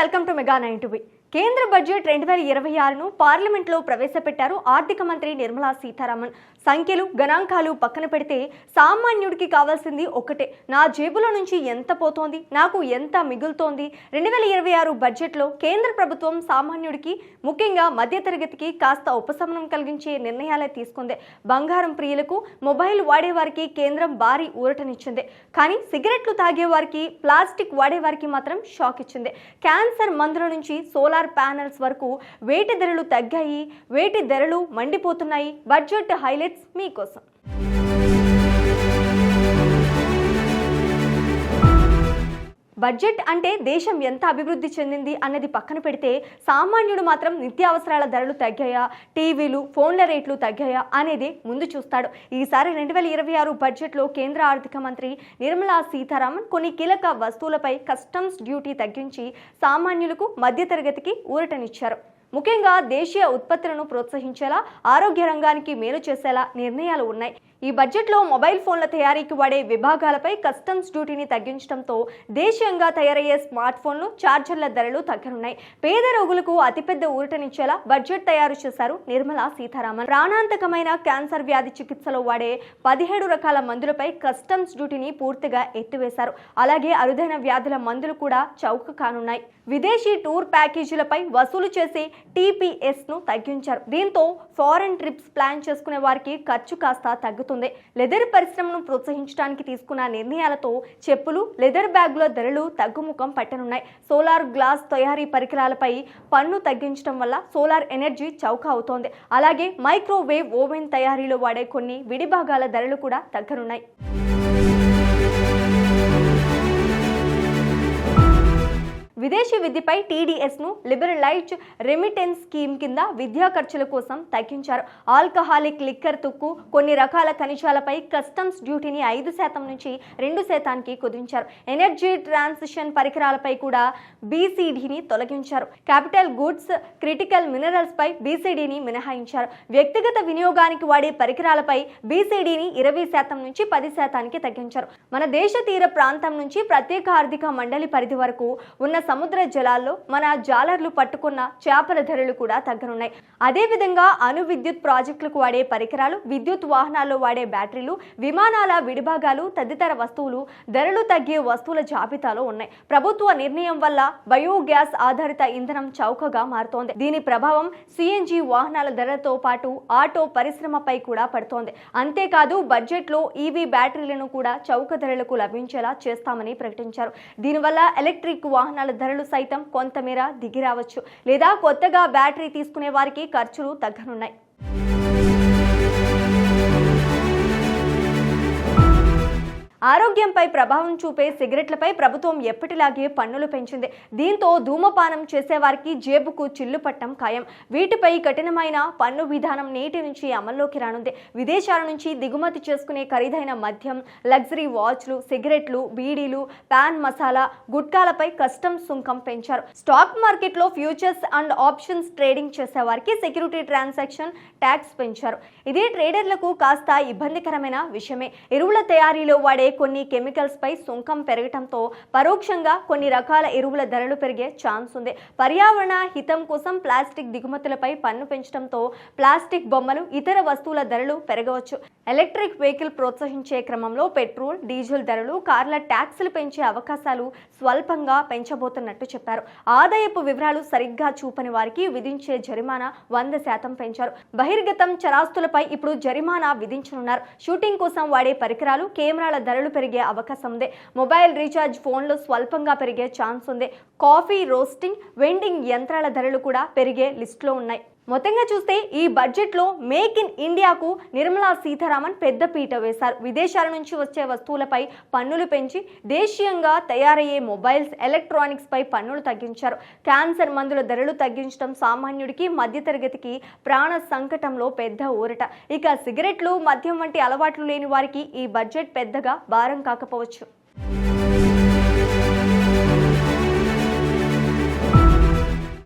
Welcome to mega 9 కేంద్ర budget 2026ను పార్లమెంట్లో ప్రవేశపెట్టారు ఆర్థిక మంత్రి నిర్మలా సీతారామన్. సంఖ్యలు గణాంకాలు పక్కన పెడితే సామాన్యుడికి కావాల్సింది ఒకటే, నా జేబులో నుంచి ఎంత పోతోంది, నాకు ఎంత మిగులుతోంది. 2026 బడ్జెట్లో కేంద్ర ప్రభుత్వం సామాన్యుడికి, ముఖ్యంగా మధ్యతరగతికి కాస్త ఉపశమనం కలిగించే నిర్ణయాలే తీసుకుంది. బంగారం ప్రియులకు, మొబైల్ వాడేవారికి కేంద్రం భారీ ఊరటనిచ్చింది. కానీ సిగరెట్లు తాగేవారికి, ప్లాస్టిక్ వాడేవారికి మాత్రం షాక్ ఇచ్చింది. క్యాన్సర్ మందుల నుంచి సోలార్ ప్యానెల్స్ వరకు వేటి ధరలు తగ్గాయి, వేటి ధరలు మండిపోతున్నాయి. బడ్జెట్ హైలైట్స్ మీకోసం. బడ్జెట్ అంటే దేశం ఎంత అభివృద్ధి చెందింది అన్నది పక్కన పెడితే సామాన్యుడు మాత్రం నిత్యావసరాల ధరలు తగ్గాయా, టీవీలు ఫోన్ల రేట్లు తగ్గాయా అనేది ముందు చూస్తాడు. ఈసారి 2026 బడ్జెట్లో కేంద్ర ఆర్థిక మంత్రి నిర్మలా సీతారామన్ కొన్ని కీలక వస్తువులపై కస్టమ్స్ డ్యూటీ తగ్గించి సామాన్యులకు, మధ్యతరగతికి ఊరటనిచ్చారు. ముఖ్యంగా దేశీయ ఉత్పత్తులను ప్రోత్సహించేలా, ఆరోగ్య రంగానికి మేలు చేసేలా నిర్ణయాలు ఉన్నాయి. ఈ బడ్జెట్లో మొబైల్ ఫోన్ల తయారీకి వాడే విభాగాలపై కస్టమ్స్ డ్యూటీని తగ్గించడంతో దేశీయంగా తయారయ్యే స్మార్ట్ ఫోన్లు, ఛార్జర్ల ధరలు తగ్గనున్నాయి. పేద రోగులకు అతిపెద్ద ఊరటనిచ్చేలా బడ్జెట్ తయారు చేశారు నిర్మలా సీతారామన్. ప్రాణాంతకమైన క్యాన్సర్ వ్యాధి చికిత్సలో వాడే 17 రకాల మందులపై కస్టమ్స్ డ్యూటీని పూర్తిగా ఎత్తివేశారు. అలాగే అరుదైన వ్యాధుల మందులు కూడా చౌక కానున్నాయి. విదేశీ టూర్ ప్యాకేజీలపై వసూలు చేసే టీపీఎస్ ను తగ్గించారు. దీంతో ఫారెన్ ట్రిప్స్ ప్లాన్ చేసుకునే వారికి ఖర్చు కాస్త తగ్గుతుంది. లెదర్ పరిశ్రమను ప్రోత్సహించడానికి తీసుకున్న నిర్ణయాలతో చెప్పులు, లెదర్ బ్యాగుల ధరలు తగ్గుముఖం పట్టనున్నాయి. సోలార్ గ్లాస్ తయారీ పరికరాలపై పన్ను తగ్గించడం వల్ల సోలార్ ఎనర్జీ చౌక అవుతోంది. అలాగే మైక్రోవేవ్ ఓవెన్ తయారీలో వాడే కొన్ని విడిభాగాల ధరలు కూడా తగ్గనున్నాయి. విదేశీ విద్యపై టీడీఎస్ ను లిబరలైజ్ రెమిటెన్స్ స్కీమ్ కింద విద్యా ఖర్చుల కోసం తగ్గించారు. ఆల్కహాలిక్ లిక్కర్ తుక్కు, కొన్ని రకాల ఖనిజాలపై కస్టమ్స్ డ్యూటీని 5% నుంచి 2% కుదించారు. ఎనర్జీ ట్రాన్సిషన్ పరికరాలపై కూడా బీసీడీని తొలగించారు. క్యాపిటల్ గుడ్స్, క్రిటికల్ మినరల్స్ పై బీసీడీని మినహాయించారు. వ్యక్తిగత వినియోగానికి వాడే పరికరాలపై బీసీడీని 20% నుంచి 10% తగ్గించారు. మన దేశ తీర ప్రాంతం నుంచి ప్రత్యేక ఆర్థిక మండలి పరిధి వరకు ఉన్న సముద్ర జలాల్లో మన జాలర్లు పట్టుకున్న చేపల ధరలు కూడా తగ్గనున్నాయి. అదేవిధంగా అణు విద్యుత్ ప్రాజెక్టులకు వాడే పరికరాలు, విద్యుత్ వాహనాల్లో వాడే బ్యాటరీలు, విమానాల విడిభాగాలు తదితర వస్తువులు ధరలు తగ్గే వస్తువుల జాబితాలో ఉన్నాయి. ప్రభుత్వ నిర్ణయం వల్ల బయోగ్యాస్ ఆధారిత ఇంధనం చౌకగా మారుతోంది. దీని ప్రభావం సిఎన్జి వాహనాల ధరలతో పాటు ఆటో పరిశ్రమపై కూడా పడుతోంది. అంతేకాదు బడ్జెట్లో ఈవీ బ్యాటరీలను కూడా చౌక ధరలకు లభించేలా చేస్తామని ప్రకటించారు. దీనివల్ల ఎలక్ట్రిక్ వాహనాల ధరలు సైతం కొంతమేర దిగిరావచ్చు, లేదా కొత్తగా బ్యాటరీ తీసుకునే వారికి ఖర్చులు తగ్గనున్నాయి. ఆరోగ్యంపై ప్రభావం చూపే సిగరెట్లపై ప్రభుత్వం ఎప్పటిలాగే పన్నులు పెంచింది. దీంతో ధూమపానం చేసేవారికి జేబుకు చిల్లు పట్టం ఖాయం. వీటిపై కఠినమైన పన్ను విధానం నేటి నుంచి అమల్లోకి రానుంది. విదేశాల నుంచి దిగుమతి చేసుకునే ఖరీదైన మద్యం, లగ్జరీ వాచ్లు, సిగరెట్లు, బీడీలు, పాన్ మసాలా, గుట్కాలపై కస్టమ్స్ సుంకం పెంచారు. స్టాక్ మార్కెట్లో ఫ్యూచర్స్ అండ్ ఆప్షన్స్ ట్రేడింగ్ చేసేవారికి సెక్యూరిటీ ట్రాన్సాక్షన్ ట్యాక్స్ పెంచారు. ఇది ట్రేడర్లకు కాస్త ఇబ్బందికరమైన విషయమే. ఎరువుల తయారీలో వాడే కొన్ని కెమికల్స్ పై సుంకం పెరగటంతో పరోక్షంగా కొన్ని రకాల ఎరువుల ధరలు పెరిగే ఛాన్స్ ఉంది. పర్యావరణ హితం కోసం ప్లాస్టిక్ దిగుమతులపై పన్ను పెంచడంతో ప్లాస్టిక్ బొమ్మలు, ఇతర వస్తువుల ధరలు పెరగవచ్చు. ఎలక్ట్రిక్ వెహికల్ ప్రోత్సహించే క్రమంలో పెట్రోల్, డీజిల్ ధరలు, కార్ల ట్యాక్సులు పెంచే అవకాశాలు స్వల్పంగా పెంచబోతున్నట్టు చెప్పారు. ఆదాయపు వివరాలు సరిగ్గా చూపని వారికి విధించే జరిమానా 100% పెంచారు. బహిర్గతం చరాస్తులపై ఇప్పుడు జరిమానా విధించనున్నారు. షూటింగ్ కోసం వాడే పరికరాలు, కెమెరాల ధరలు పెరిగే అవకాశం ఉంది. మొబైల్ రీఛార్జ్ ఫోన్లు స్వల్పంగా పెరిగే ఛాన్స్ ఉంది. కాఫీ రోస్టింగ్, వెండింగ్ యంత్రాల ధరలు కూడా పెరిగే లిస్టులో ఉన్నాయి. మొత్తంగా చూస్తే ఈ బడ్జెట్లో మేక్ ఇన్ ఇండియాకు నిర్మలా సీతారామన్ పెద్ద పీట వేశారు. విదేశాల నుంచి వచ్చే వస్తువులపై పన్నులు పెంచి దేశీయంగా తయారయ్యే మొబైల్స్, ఎలక్ట్రానిక్స్ పై పన్నులు తగ్గించారు. క్యాన్సర్ మందుల ధరలు తగ్గించడం సామాన్యుడికి, మధ్యతరగతికి ప్రాణ సంకటంలో పెద్ద ఊరట. ఇక సిగరెట్లు, మద్యం వంటి అలవాట్లు లేని వారికి ఈ బడ్జెట్ పెద్దగా భారం కాకపోవచ్చు.